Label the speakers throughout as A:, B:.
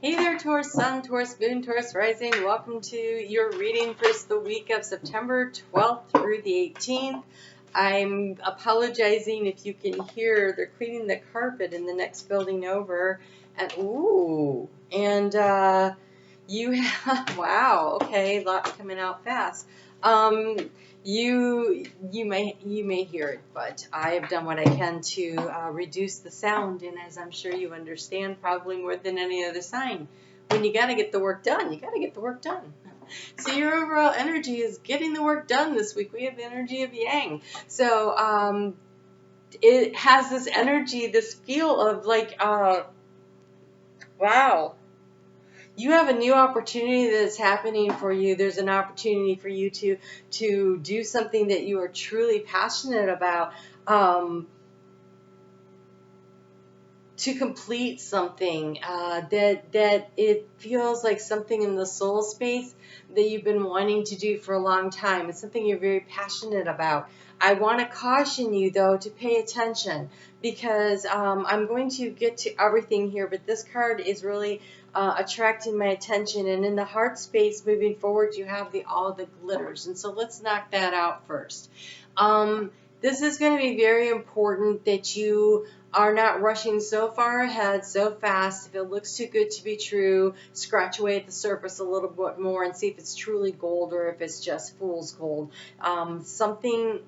A: Hey there, Taurus Sun, Taurus Moon, Taurus Rising. Welcome to your reading for the week of September 12th through the 18th. I'm apologizing if you can hear they're cleaning the carpet in the next building over. And you have, wow, okay, lots coming out fast. You may hear it, but I have done what I can to reduce the sound, and as I'm sure you understand, probably more than any other sign, when you got to get the work done, you got to get the work done. So your overall energy is getting the work done this week. We have the energy of Yang, so it has this energy, this feel of like, wow. You have a new opportunity that's happening for you. There's an opportunity for you to do something that you are truly passionate about, to complete something that it feels like something in the soul space that you've been wanting to do for a long time. It's something you're very passionate about. I want to caution you, though, to pay attention because I'm going to get to everything here, but this card is really attracting my attention. And in the heart space moving forward, you have all the glitters. And so let's knock that out first. This is going to be very important that you are not rushing so far ahead, so fast. If it looks too good to be true, scratch away at the surface a little bit more and see if it's truly gold or if it's just fool's gold. Something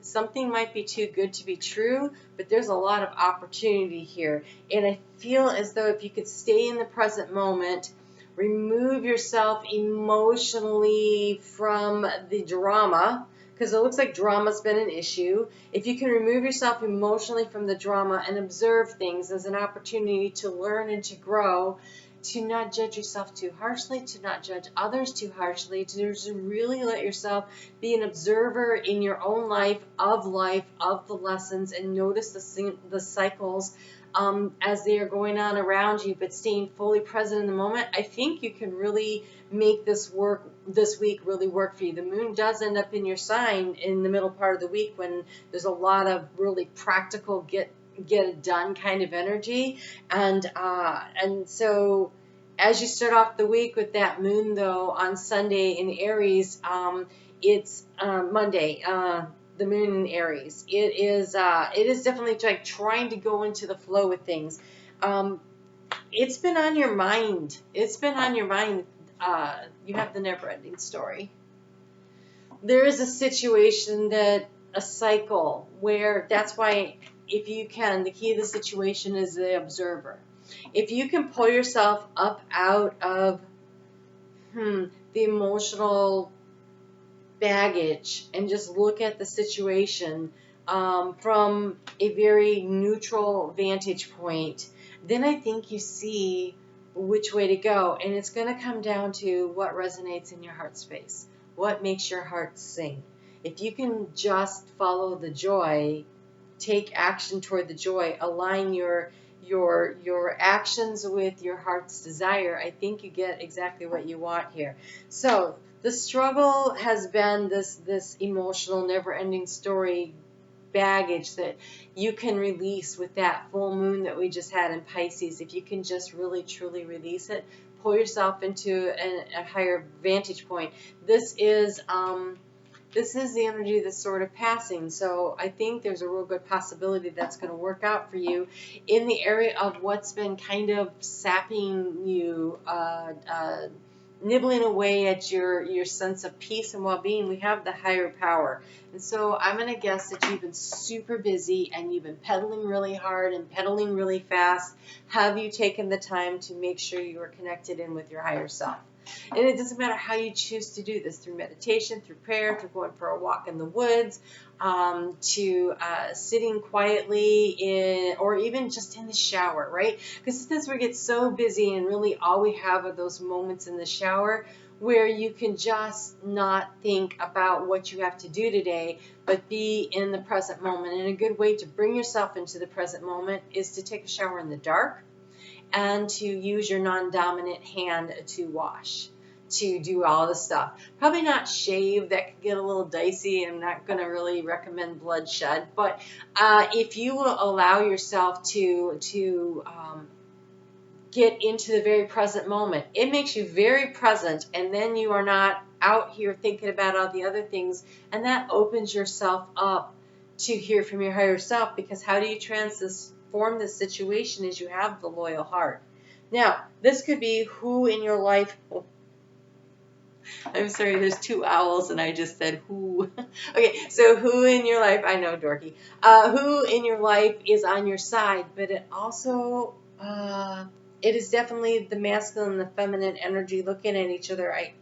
A: might be too good to be true, but there's a lot of opportunity here. And I feel as though if you could stay in the present moment, remove yourself emotionally from the drama, because it looks like drama's been an issue. If you can remove yourself emotionally from the drama and observe things as an opportunity to learn and to grow, to not judge yourself too harshly, to not judge others too harshly, to just really let yourself be an observer in your own life, of the lessons, and notice the cycles as they are going on around you, but staying fully present in the moment, I think you can really make this week really work for you. The moon does end up in your sign in the middle part of the week when there's a lot of really practical get it done kind of energy, and so as you start off the week with that moon, though, on Sunday in Aries, it's Monday. The moon in Aries. It is definitely like trying to go into the flow with things. It's been on your mind. It's been on your mind. You have the never-ending story. There is a situation a cycle where that's why, if you can, the key to the situation is the observer. If you can pull yourself up out of the emotional baggage and just look at the situation from a very neutral vantage point, then I think you see which way to go. And it's going to come down to what resonates in your heart space, what makes your heart sing. If you can just follow the joy, take action toward the joy, align your actions with your heart's desire, I think you get exactly what you want here. So the struggle has been this emotional, never-ending story baggage that you can release with that full moon that we just had in Pisces. If you can just really, truly release it, pull yourself into a higher vantage point. This is the energy that's sort of passing. So I think there's a real good possibility that's going to work out for you in the area of what's been kind of sapping you, nibbling away at your sense of peace and well-being. We have the higher power. And so I'm going to guess that you've been super busy and you've been pedaling really hard and pedaling really fast. Have you taken the time to make sure you are connected in with your higher self? And it doesn't matter how you choose to do this, through meditation, through prayer, through going for a walk in the woods, to sitting quietly or even just in the shower, right? Because sometimes we get so busy and really all we have are those moments in the shower where you can just not think about what you have to do today, but be in the present moment. And a good way to bring yourself into the present moment is to take a shower in the dark, and to use your non-dominant hand to wash, to do all the stuff. Probably not shave, that could get a little dicey. I'm not going to really recommend bloodshed, but if you will allow yourself to get into the very present moment. It makes you very present, and then you are not out here thinking about all the other things, and that opens yourself up to hear from your higher self, because how do you transform this situation is you have the loyal heart. Now, this could be who in your life. I'm sorry, there's two owls and I just said who. Okay, so who in your life, I know, dorky, who in your life is on your side, but it also, it is definitely the masculine and the feminine energy looking at each other. I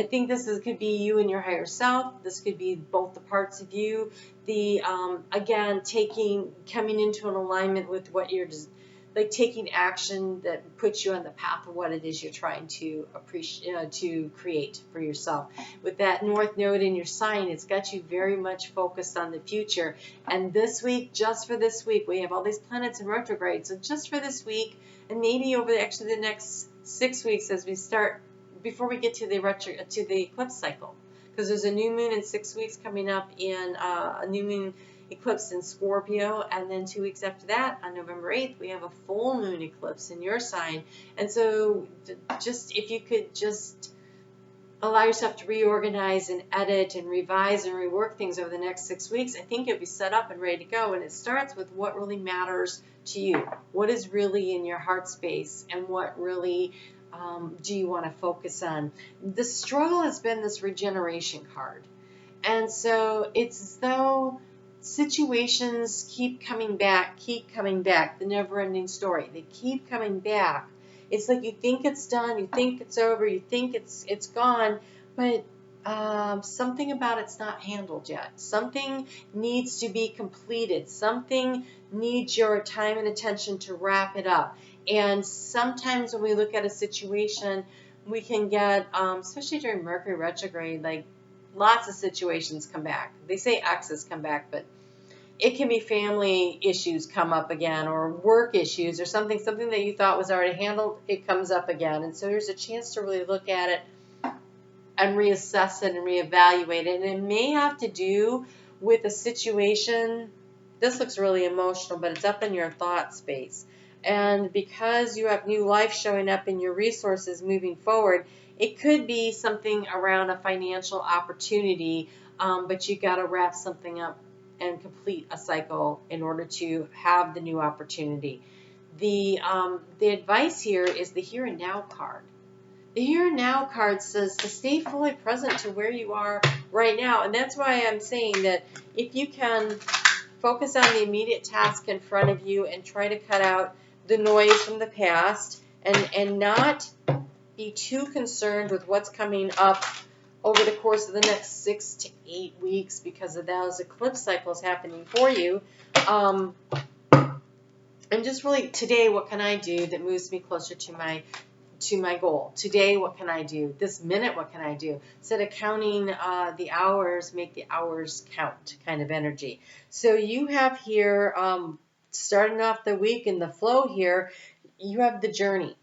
A: think could be you and your higher self. This could be both the parts of you. The, again, coming into an alignment with what you're like, taking action that puts you on the path of what it is you're trying to appreciate, to create for yourself. With that North Node in your sign, it's got you very much focused on the future. And this week, just for this week, we have all these planets in retrograde. So just for this week, and maybe over the next 6 weeks, as we start, before we get to the eclipse cycle, because there's a new moon in 6 weeks coming up in a new moon eclipse in Scorpio, and then 2 weeks after that, on November 8th, we have a full moon eclipse in your sign. And so just, if you could just allow yourself to reorganize and edit and revise and rework things over the next 6 weeks, I think you'll be set up and ready to go. And it starts with what really matters to you. What is really in your heart space, and what really do you want to focus on? The struggle has been this regeneration card. And so it's as though situations keep coming back, the never-ending story. They keep coming back. It's like you think it's done, you think it's over, you think it's gone, but something about it's not handled yet. Something needs to be completed. Something needs your time and attention to wrap it up. And sometimes when we look at a situation, we can get, especially during Mercury retrograde, like, lots of situations come back. They say exes come back, but it can be family issues come up again, or work issues, or something that you thought was already handled, it comes up again. And so there's a chance to really look at it and reassess it and reevaluate it. And it may have to do with a situation. This looks really emotional, but it's up in your thought space. And because you have new life showing up in your resources moving forward, it could be something around a financial opportunity, but you got to wrap something up and complete a cycle in order to have the new opportunity. The advice here is the here and now card. The here and now card says to stay fully present to where you are right now. And that's why I'm saying that if you can focus on the immediate task in front of you and try to cut out the noise from the past, and not be too concerned with what's coming up over the course of the next 6 to 8 weeks because of those eclipse cycles happening for you. And just really, today, what can I do that moves me closer to my goal? Today, what can I do? This minute, what can I do? Instead of counting the hours, make the hours count kind of energy. So you have here, starting off the week in the flow here, you have the journey.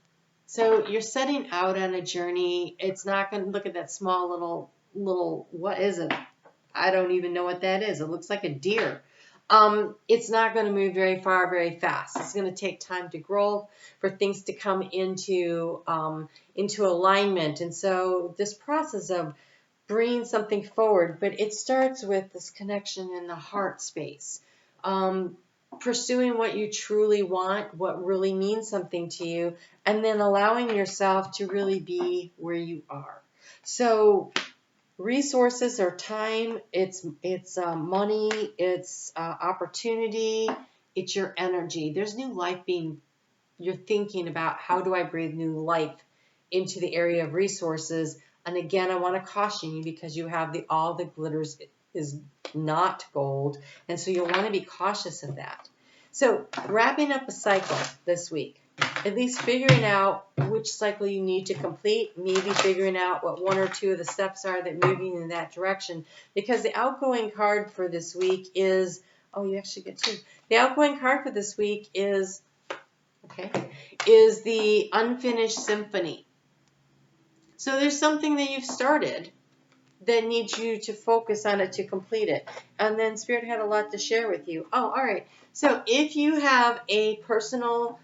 A: So you're setting out on a journey. It's not going to look at that small little, what is it? I don't even know what that is. It looks like a deer. It's not going to move very far, very fast. It's going to take time to grow, for things to come into alignment. And so this process of bringing something forward, but it starts with this connection in the heart space. Pursuing what you truly want, what really means something to you, and then allowing yourself to really be where you are. So resources are time, it's money, it's opportunity, it's your energy. There's new life you're thinking about, how do I breathe new life into the area of resources? And again, I want to caution you, because you have all the glitters is not gold, and so you'll want to be cautious of that. So wrapping up a cycle this week, at least figuring out which cycle you need to complete, maybe figuring out what 1 or 2 of the steps are that move you in that direction, because the outgoing card for this week is, oh, you actually get 2. The outgoing card for this week is the unfinished symphony. So there's something that you've started that needs you to focus on it to complete it. And then Spirit had a lot to share with you. Oh, all right. So if you have a personal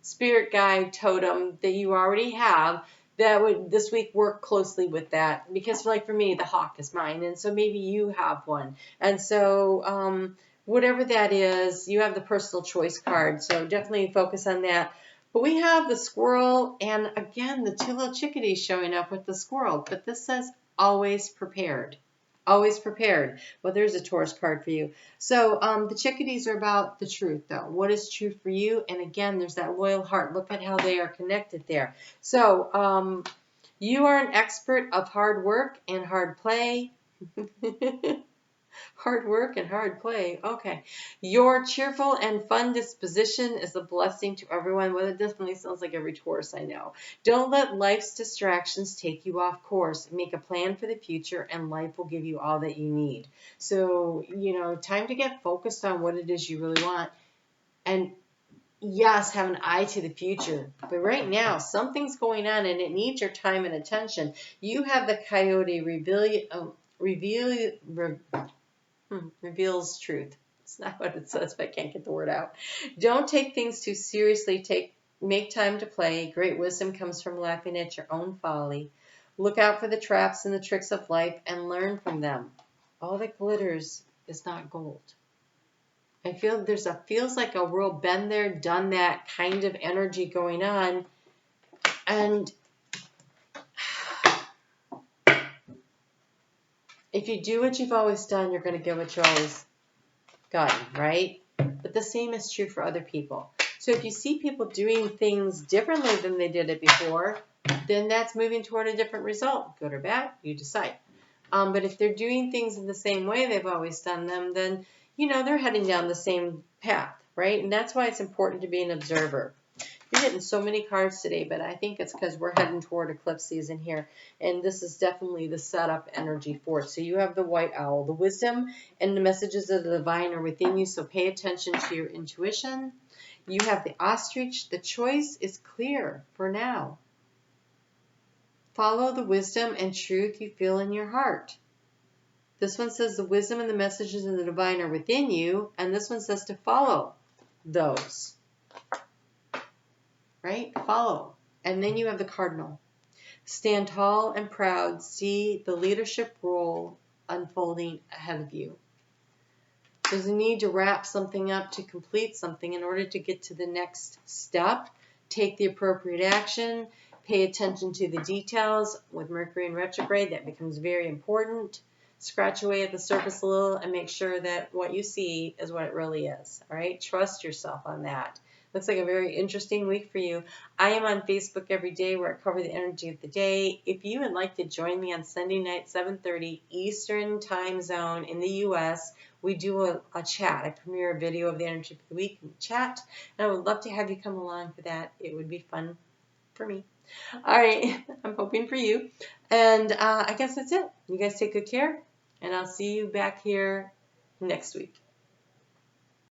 A: spirit guide totem that you already have that would this week work closely with that, because like for me, the hawk is mine, and so maybe you have one, and so whatever that is, you have the personal choice card, so definitely focus on that. But we have the squirrel, and again, the two little chickadees showing up with the squirrel, but this says always prepared. Always prepared. Well, there's a Taurus card for you. So the chickadees are about the truth, though. What is true for you? And again, there's that loyal heart. Look at how they are connected there. So you are an expert of hard work and hard play. Hard work and hard play. Okay. Your cheerful and fun disposition is a blessing to everyone. Well, it definitely sounds like every Taurus I know. Don't let life's distractions take you off course. Make a plan for the future, and life will give you all that you need. So, time to get focused on what it is you really want. And yes, have an eye to the future. But right now, something's going on, and it needs your time and attention. You have the coyote reveals truth. It's not what it says, but I can't get the word out. Don't take things too seriously. Make time to play. Great wisdom comes from laughing at your own folly. Look out for the traps and the tricks of life and learn from them. All that glitters is not gold. I feel feels like a real been there, done that kind of energy going on. And if you do what you've always done, you're going to get what you always gotten, right? But the same is true for other people. So if you see people doing things differently than they did it before, then that's moving toward a different result. Good or bad, you decide. But if they're doing things in the same way they've always done them, then, they're heading down the same path, right? And that's why it's important to be an observer. You're getting so many cards today, but I think it's because we're heading toward eclipse season here. And this is definitely the setup energy for it. So you have the white owl. The wisdom and the messages of the divine are within you, so pay attention to your intuition. You have the ostrich. The choice is clear for now. Follow the wisdom and truth you feel in your heart. This one says the wisdom and the messages of the divine are within you, and this one says to follow those. Right? Follow. And then you have the cardinal. Stand tall and proud. See the leadership role unfolding ahead of you. There's a need to wrap something up, to complete something in order to get to the next step. Take the appropriate action. Pay attention to the details. With Mercury in retrograde, that becomes very important. Scratch away at the surface a little and make sure that what you see is what it really is. All right? Trust yourself on that. Looks like a very interesting week for you. I am on Facebook every day where I cover the energy of the day. If you would like to join me on Sunday night, 7:30 Eastern time zone in the U.S., we do a chat. I premiere a video of the energy of the week in the chat, and I would love to have you come along for that. It would be fun for me. All right, I'm hoping for you. And I guess that's it. You guys take good care, and I'll see you back here next week.